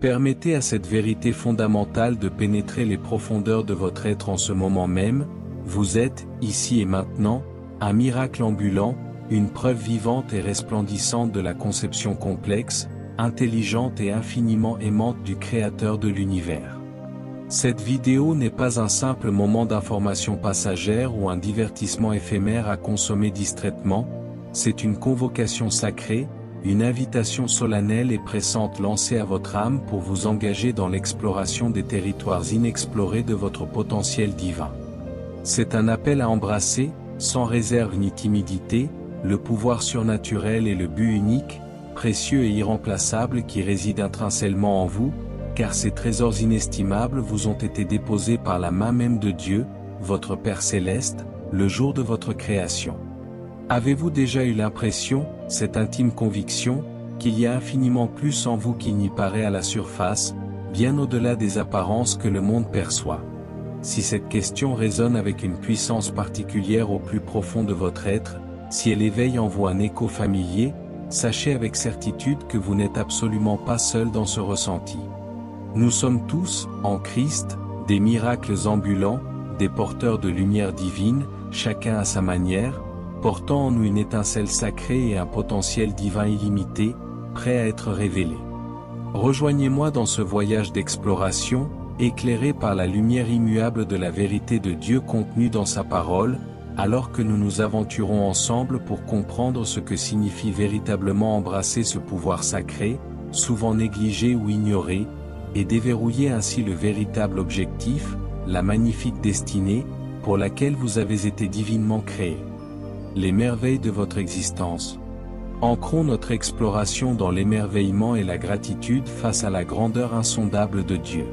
Permettez à cette vérité fondamentale de pénétrer les profondeurs de votre être en ce moment même. Vous êtes, ici et maintenant, un miracle ambulant, une preuve vivante et resplendissante de la conception complexe, intelligente et infiniment aimante du Créateur de l'univers. Cette vidéo n'est pas un simple moment d'information passagère ou un divertissement éphémère à consommer distraitement, c'est une convocation sacrée, une invitation solennelle et pressante lancée à votre âme pour vous engager dans l'exploration des territoires inexplorés de votre potentiel divin. C'est un appel à embrasser, sans réserve ni timidité, le pouvoir surnaturel et le but unique, précieux et irremplaçable qui réside intrinsèquement en vous, car ces trésors inestimables vous ont été déposés par la main même de Dieu, votre Père Céleste, le jour de votre création. Avez-vous déjà eu l'impression, cette intime conviction, qu'il y a infiniment plus en vous qu'il n'y paraît à la surface, bien au-delà des apparences que le monde perçoit? Si cette question résonne avec une puissance particulière au plus profond de votre être, si elle éveille en vous un écho familier, sachez avec certitude que vous n'êtes absolument pas seul dans ce ressenti. Nous sommes tous, en Christ, des miracles ambulants, des porteurs de lumière divine, chacun à sa manière, portant en nous une étincelle sacrée et un potentiel divin illimité, prêt à être révélé. Rejoignez-moi dans ce voyage d'exploration, éclairé par la lumière immuable de la vérité de Dieu contenue dans sa parole, alors que nous nous aventurons ensemble pour comprendre ce que signifie véritablement embrasser ce pouvoir sacré, souvent négligé ou ignoré, et déverrouiller ainsi le véritable objectif, la magnifique destinée, pour laquelle vous avez été divinement créés. Les merveilles de votre existence. Ancrons notre exploration dans l'émerveillement et la gratitude face à la grandeur insondable de Dieu.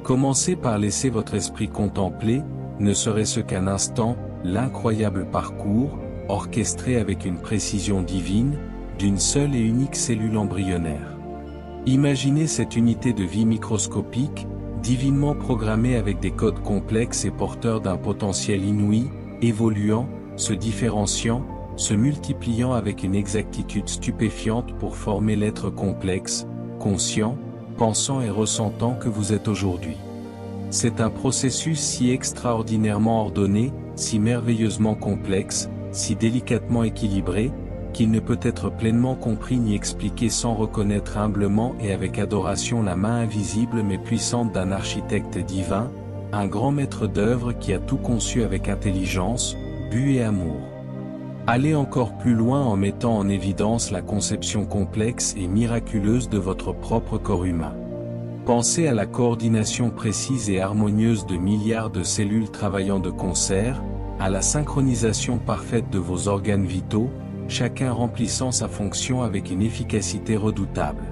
Commencez par laisser votre esprit contempler, ne serait-ce qu'un instant, l'incroyable parcours, orchestré avec une précision divine, d'une seule et unique cellule embryonnaire. Imaginez cette unité de vie microscopique, divinement programmée avec des codes complexes et porteurs d'un potentiel inouï, évoluant, se différenciant, se multipliant avec une exactitude stupéfiante pour former l'être complexe, conscient, pensant et ressentant que vous êtes aujourd'hui. C'est un processus si extraordinairement ordonné, si merveilleusement complexe, si délicatement équilibré, qu'il ne peut être pleinement compris ni expliqué sans reconnaître humblement et avec adoration la main invisible mais puissante d'un architecte divin, un grand maître d'œuvre qui a tout conçu avec intelligence, but et amour. Allez encore plus loin en mettant en évidence la conception complexe et miraculeuse de votre propre corps humain. Pensez à la coordination précise et harmonieuse de milliards de cellules travaillant de concert, à la synchronisation parfaite de vos organes vitaux, chacun remplissant sa fonction avec une efficacité redoutable.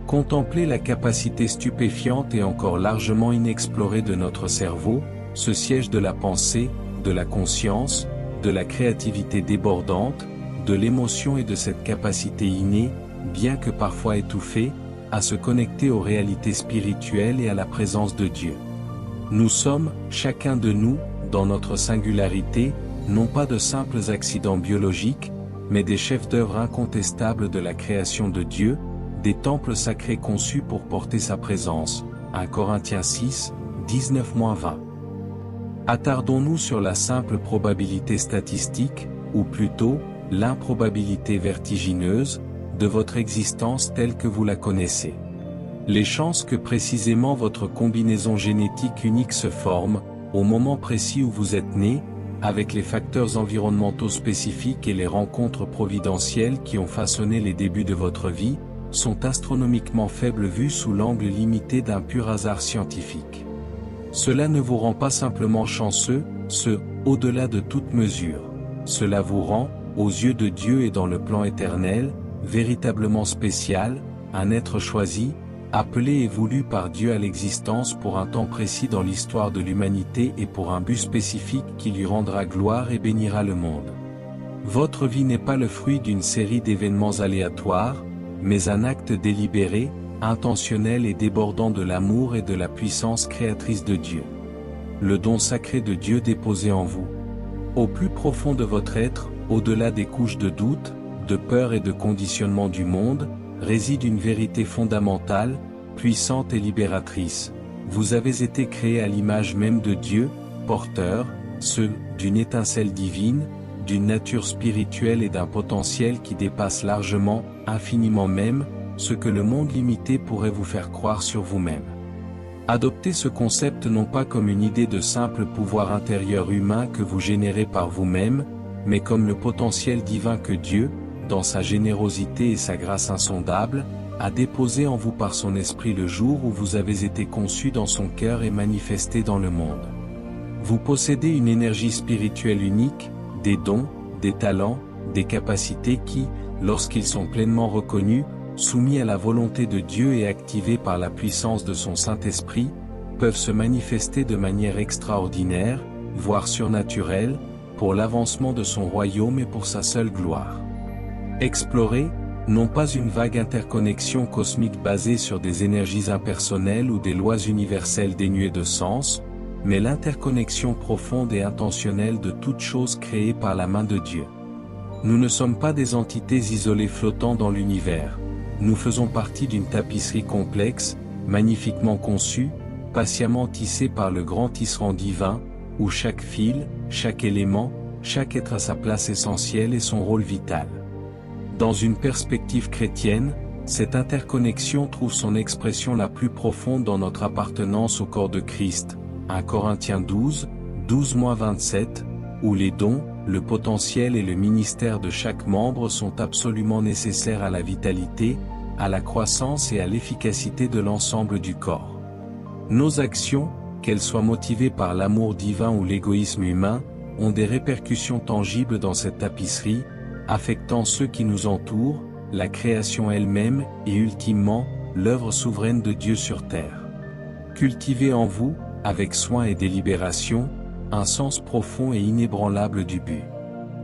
Contemplez la capacité stupéfiante et encore largement inexplorée de notre cerveau, ce siège de la pensée, de la conscience, de la créativité débordante, de l'émotion et de cette capacité innée, bien que parfois étouffée, à se connecter aux réalités spirituelles et à la présence de Dieu. Nous sommes, chacun de nous, dans notre singularité, non pas de simples accidents biologiques, mais des chefs d'œuvre incontestables de la création de Dieu, des temples sacrés conçus pour porter sa présence. 1 Corinthiens 6, 19-20. Attardons-nous sur la simple probabilité statistique, ou plutôt, l'improbabilité vertigineuse, de votre existence telle que vous la connaissez. Les chances que précisément votre combinaison génétique unique se forme, au moment précis où vous êtes né, avec les facteurs environnementaux spécifiques et les rencontres providentielles qui ont façonné les débuts de votre vie, sont astronomiquement faibles vues sous l'angle limité d'un pur hasard scientifique. Cela ne vous rend pas simplement chanceux, au-delà de toute mesure. Cela vous rend, aux yeux de Dieu et dans le plan éternel, véritablement spécial, un être choisi, appelé et voulu par Dieu à l'existence pour un temps précis dans l'histoire de l'humanité et pour un but spécifique qui lui rendra gloire et bénira le monde. Votre vie n'est pas le fruit d'une série d'événements aléatoires, mais un acte délibéré, intentionnel et débordant de l'amour et de la puissance créatrice de Dieu. Le don sacré de Dieu déposé en vous. Au plus profond de votre être, au-delà des couches de doute, de peur et de conditionnement du monde, réside une vérité fondamentale, puissante et libératrice. Vous avez été créés à l'image même de Dieu, porteurs, ceux, d'une étincelle divine, d'une nature spirituelle et d'un potentiel qui dépasse largement, infiniment même, ce que le monde limité pourrait vous faire croire sur vous-même. Adoptez ce concept non pas comme une idée de simple pouvoir intérieur humain que vous générez par vous-même, mais comme le potentiel divin que Dieu, dans sa générosité et sa grâce insondable, a déposé en vous par son esprit le jour où vous avez été conçus dans son cœur et manifestés dans le monde. Vous possédez une énergie spirituelle unique, des dons, des talents, des capacités qui, lorsqu'ils sont pleinement reconnus, soumis à la volonté de Dieu et activés par la puissance de son Saint-Esprit, peuvent se manifester de manière extraordinaire, voire surnaturelle, pour l'avancement de son royaume et pour sa seule gloire. Explorez, non pas une vague interconnexion cosmique basée sur des énergies impersonnelles ou des lois universelles dénuées de sens, mais l'interconnexion profonde et intentionnelle de toutes choses créées par la main de Dieu. Nous ne sommes pas des entités isolées flottant dans l'univers. Nous faisons partie d'une tapisserie complexe, magnifiquement conçue, patiemment tissée par le grand tisserand divin, où chaque fil, chaque élément, chaque être a sa place essentielle et son rôle vital. Dans une perspective chrétienne, cette interconnexion trouve son expression la plus profonde dans notre appartenance au corps de Christ, 1 Corinthiens 12, 12-27, où les dons, le potentiel et le ministère de chaque membre sont absolument nécessaires à la vitalité, à la croissance et à l'efficacité de l'ensemble du corps. Nos actions, qu'elles soient motivées par l'amour divin ou l'égoïsme humain, ont des répercussions tangibles dans cette tapisserie, affectant ceux qui nous entourent, la création elle-même et ultimement, l'œuvre souveraine de Dieu sur terre. Cultivez en vous, avec soin et délibération, un sens profond et inébranlable du but.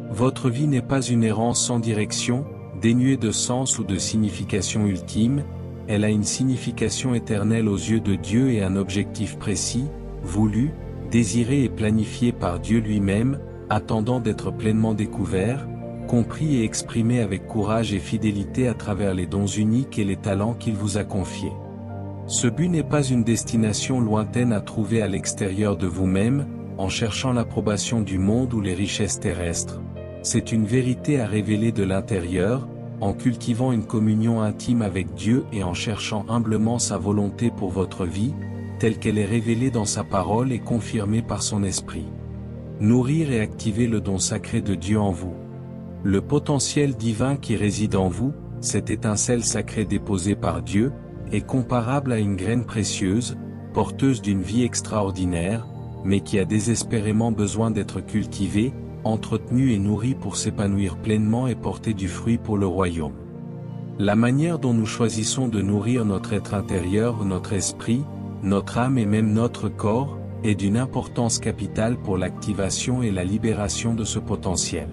Votre vie n'est pas une errance sans direction, dénuée de sens ou de signification ultime, elle a une signification éternelle aux yeux de Dieu et un objectif précis, voulu, désiré et planifié par Dieu lui-même, attendant d'être pleinement découvert, compris et exprimé avec courage et fidélité à travers les dons uniques et les talents qu'il vous a confiés. Ce but n'est pas une destination lointaine à trouver à l'extérieur de vous-même, en cherchant l'approbation du monde ou les richesses terrestres. C'est une vérité à révéler de l'intérieur, en cultivant une communion intime avec Dieu et en cherchant humblement sa volonté pour votre vie, telle qu'elle est révélée dans sa parole et confirmée par son esprit. Nourrir et activer le don sacré de Dieu en vous. Le potentiel divin qui réside en vous, cette étincelle sacrée déposée par Dieu, est comparable à une graine précieuse, porteuse d'une vie extraordinaire, mais qui a désespérément besoin d'être cultivée, entretenue et nourrie pour s'épanouir pleinement et porter du fruit pour le royaume. La manière dont nous choisissons de nourrir notre être intérieur, notre esprit, notre âme et même notre corps, est d'une importance capitale pour l'activation et la libération de ce potentiel.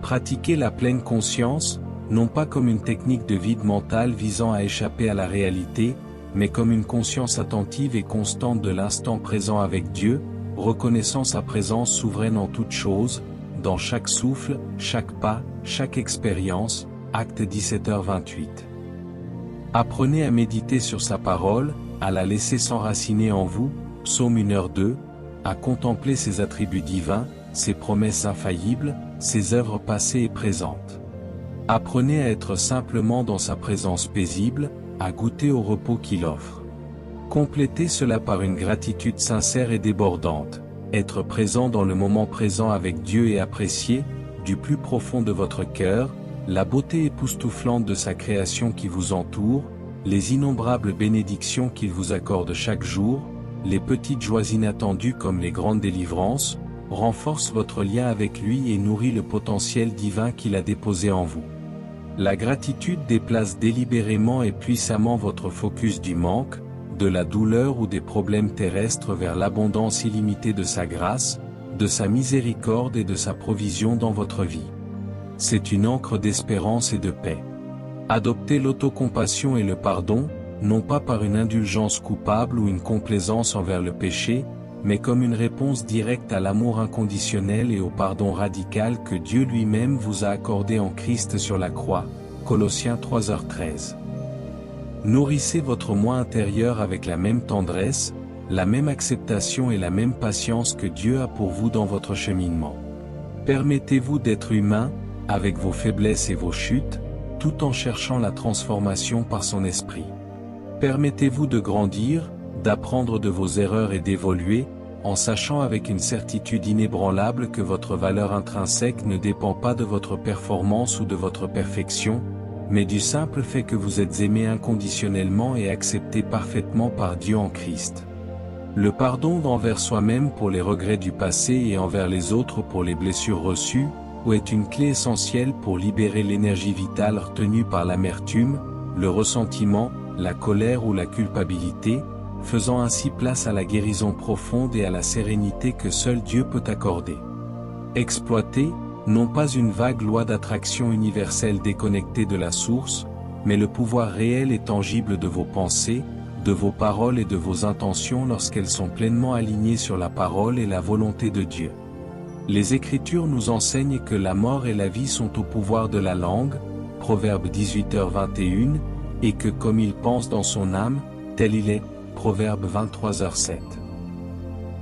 Pratiquer la pleine conscience, non pas comme une technique de vide mental visant à échapper à la réalité, mais comme une conscience attentive et constante de l'instant présent avec Dieu, reconnaissant sa présence souveraine en toutes choses, dans chaque souffle, chaque pas, chaque expérience, Acte 17h28. Apprenez à méditer sur sa parole, à la laisser s'enraciner en vous, Psaume 1h2, à contempler ses attributs divins, ses promesses infaillibles, ses œuvres passées et présentes. Apprenez à être simplement dans sa présence paisible, à goûter au repos qu'il offre. Complétez cela par une gratitude sincère et débordante, être présent dans le moment présent avec Dieu et apprécier, du plus profond de votre cœur, la beauté époustouflante de sa création qui vous entoure, les innombrables bénédictions qu'il vous accorde chaque jour, les petites joies inattendues comme les grandes délivrances, renforce votre lien avec lui et nourrit le potentiel divin qu'il a déposé en vous. La gratitude déplace délibérément et puissamment votre focus du manque, de la douleur ou des problèmes terrestres vers l'abondance illimitée de sa grâce, de sa miséricorde et de sa provision dans votre vie. C'est une ancre d'espérance et de paix. Adoptez l'autocompassion et le pardon, non pas par une indulgence coupable ou une complaisance envers le péché, mais comme une réponse directe à l'amour inconditionnel et au pardon radical que Dieu lui-même vous a accordé en Christ sur la croix. Colossiens 3h13. Nourrissez votre moi intérieur avec la même tendresse, la même acceptation et la même patience que Dieu a pour vous dans votre cheminement. Permettez-vous d'être humain, avec vos faiblesses et vos chutes, tout en cherchant la transformation par son esprit. Permettez-vous de grandir, d'apprendre de vos erreurs et d'évoluer, en sachant avec une certitude inébranlable que votre valeur intrinsèque ne dépend pas de votre performance ou de votre perfection, mais du simple fait que vous êtes aimé inconditionnellement et accepté parfaitement par Dieu en Christ. Le pardon envers soi-même pour les regrets du passé et envers les autres pour les blessures reçues, est une clé essentielle pour libérer l'énergie vitale retenue par l'amertume, le ressentiment, la colère ou la culpabilité, faisant ainsi place à la guérison profonde et à la sérénité que seul Dieu peut accorder. Exploitez, non pas une vague loi d'attraction universelle déconnectée de la source, mais le pouvoir réel et tangible de vos pensées, de vos paroles et de vos intentions lorsqu'elles sont pleinement alignées sur la parole et la volonté de Dieu. Les Écritures nous enseignent que la mort et la vie sont au pouvoir de la langue, Proverbe 18h21, et que comme il pense dans son âme, tel il est, Proverbe 23h7.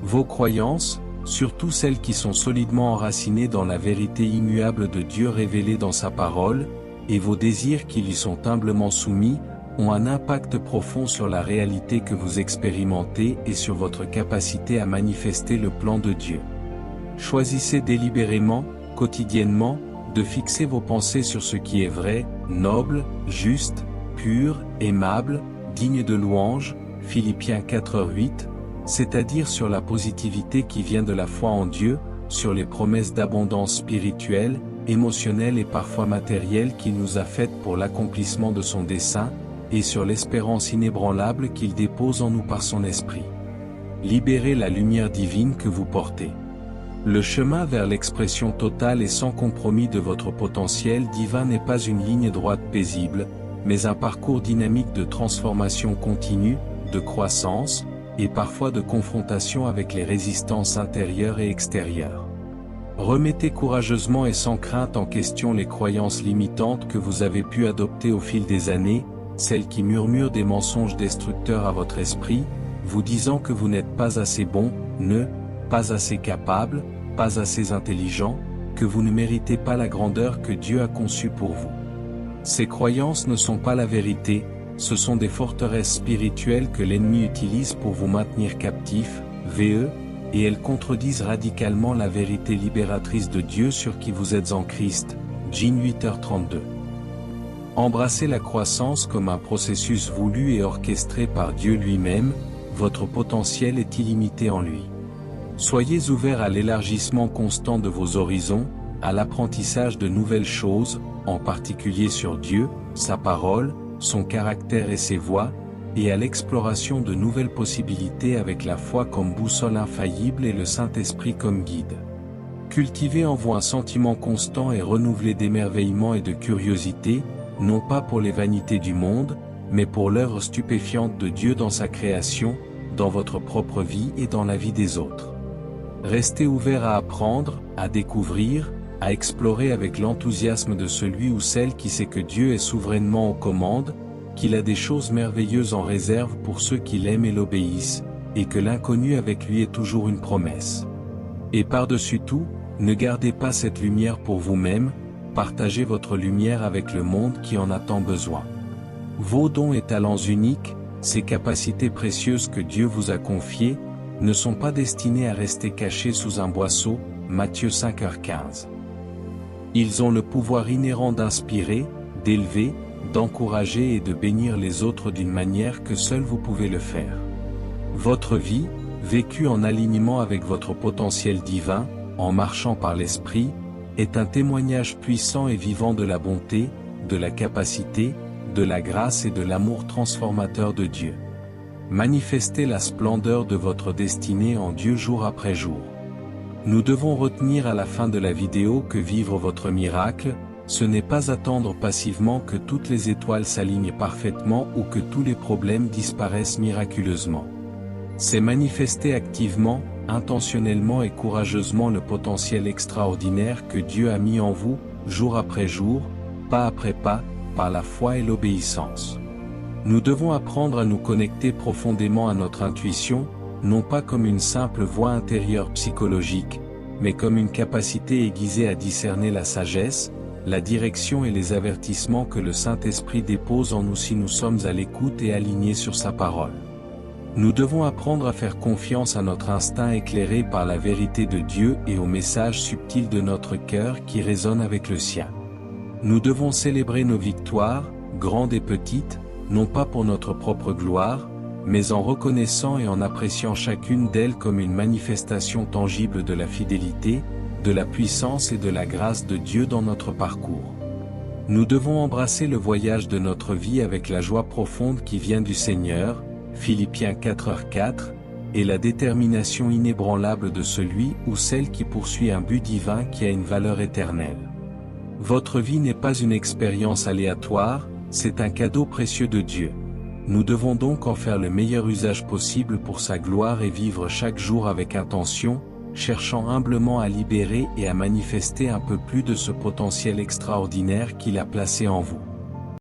Vos croyances, surtout celles qui sont solidement enracinées dans la vérité immuable de Dieu révélée dans sa parole, et vos désirs qui lui sont humblement soumis, ont un impact profond sur la réalité que vous expérimentez et sur votre capacité à manifester le plan de Dieu. Choisissez délibérément, quotidiennement, de fixer vos pensées sur ce qui est vrai, noble, juste, pur, aimable, digne de louange, Philippiens 4h8, c'est-à-dire sur la positivité qui vient de la foi en Dieu, sur les promesses d'abondance spirituelle, émotionnelle et parfois matérielle qu'il nous a faites pour l'accomplissement de son dessein, et sur l'espérance inébranlable qu'il dépose en nous par son esprit. Libérez la lumière divine que vous portez. Le chemin vers l'expression totale et sans compromis de votre potentiel divin n'est pas une ligne droite paisible, mais un parcours dynamique de transformation continue, de croissance, et parfois de confrontation avec les résistances intérieures et extérieures. Remettez courageusement et sans crainte en question les croyances limitantes que vous avez pu adopter au fil des années, celles qui murmurent des mensonges destructeurs à votre esprit, vous disant que vous n'êtes pas assez bon, pas assez capable, pas assez intelligent, que vous ne méritez pas la grandeur que Dieu a conçue pour vous. Ces croyances ne sont pas la vérité, ce sont des forteresses spirituelles que l'ennemi utilise pour vous maintenir captif, et elles contredisent radicalement la vérité libératrice de Dieu sur qui vous êtes en Christ, Jean 8h32. Embrassez la croissance comme un processus voulu et orchestré par Dieu lui-même, votre potentiel est illimité en lui. Soyez ouverts à l'élargissement constant de vos horizons, à l'apprentissage de nouvelles choses, en particulier sur Dieu, sa parole, son caractère et ses voies, et à l'exploration de nouvelles possibilités avec la foi comme boussole infaillible et le Saint-Esprit comme guide. Cultivez en vous un sentiment constant et renouvelé d'émerveillement et de curiosité, non pas pour les vanités du monde, mais pour l'œuvre stupéfiante de Dieu dans sa création, dans votre propre vie et dans la vie des autres. Restez ouverts à apprendre, à découvrir, à explorer avec l'enthousiasme de celui ou celle qui sait que Dieu est souverainement aux commandes, qu'il a des choses merveilleuses en réserve pour ceux qui l'aiment et l'obéissent, et que l'inconnu avec lui est toujours une promesse. Et par-dessus tout, ne gardez pas cette lumière pour vous-même, partagez votre lumière avec le monde qui en a tant besoin. Vos dons et talents uniques, ces capacités précieuses que Dieu vous a confiées, ne sont pas destinés à rester cachés sous un boisseau, Matthieu 5h15. Ils ont le pouvoir inhérent d'inspirer, d'élever, d'encourager et de bénir les autres d'une manière que seul vous pouvez le faire. Votre vie, vécue en alignement avec votre potentiel divin, en marchant par l'Esprit, est un témoignage puissant et vivant de la bonté, de la capacité, de la grâce et de l'amour transformateur de Dieu. Manifestez la splendeur de votre destinée en Dieu jour après jour. Nous devons retenir à la fin de la vidéo que vivre votre miracle, ce n'est pas attendre passivement que toutes les étoiles s'alignent parfaitement ou que tous les problèmes disparaissent miraculeusement. C'est manifester activement, intentionnellement et courageusement le potentiel extraordinaire que Dieu a mis en vous, jour après jour, pas après pas, par la foi et l'obéissance. Nous devons apprendre à nous connecter profondément à notre intuition, non pas comme une simple voix intérieure psychologique, mais comme une capacité aiguisée à discerner la sagesse, la direction et les avertissements que le Saint-Esprit dépose en nous si nous sommes à l'écoute et alignés sur sa parole. Nous devons apprendre à faire confiance à notre instinct éclairé par la vérité de Dieu et au message subtil de notre cœur qui résonne avec le sien. Nous devons célébrer nos victoires, grandes et petites, non pas pour notre propre gloire, mais en reconnaissant et en appréciant chacune d'elles comme une manifestation tangible de la fidélité, de la puissance et de la grâce de Dieu dans notre parcours. Nous devons embrasser le voyage de notre vie avec la joie profonde qui vient du Seigneur, Philippiens 4:4, et la détermination inébranlable de celui ou celle qui poursuit un but divin qui a une valeur éternelle. Votre vie n'est pas une expérience aléatoire, c'est un cadeau précieux de Dieu. Nous devons donc en faire le meilleur usage possible pour sa gloire et vivre chaque jour avec intention, cherchant humblement à libérer et à manifester un peu plus de ce potentiel extraordinaire qu'il a placé en vous.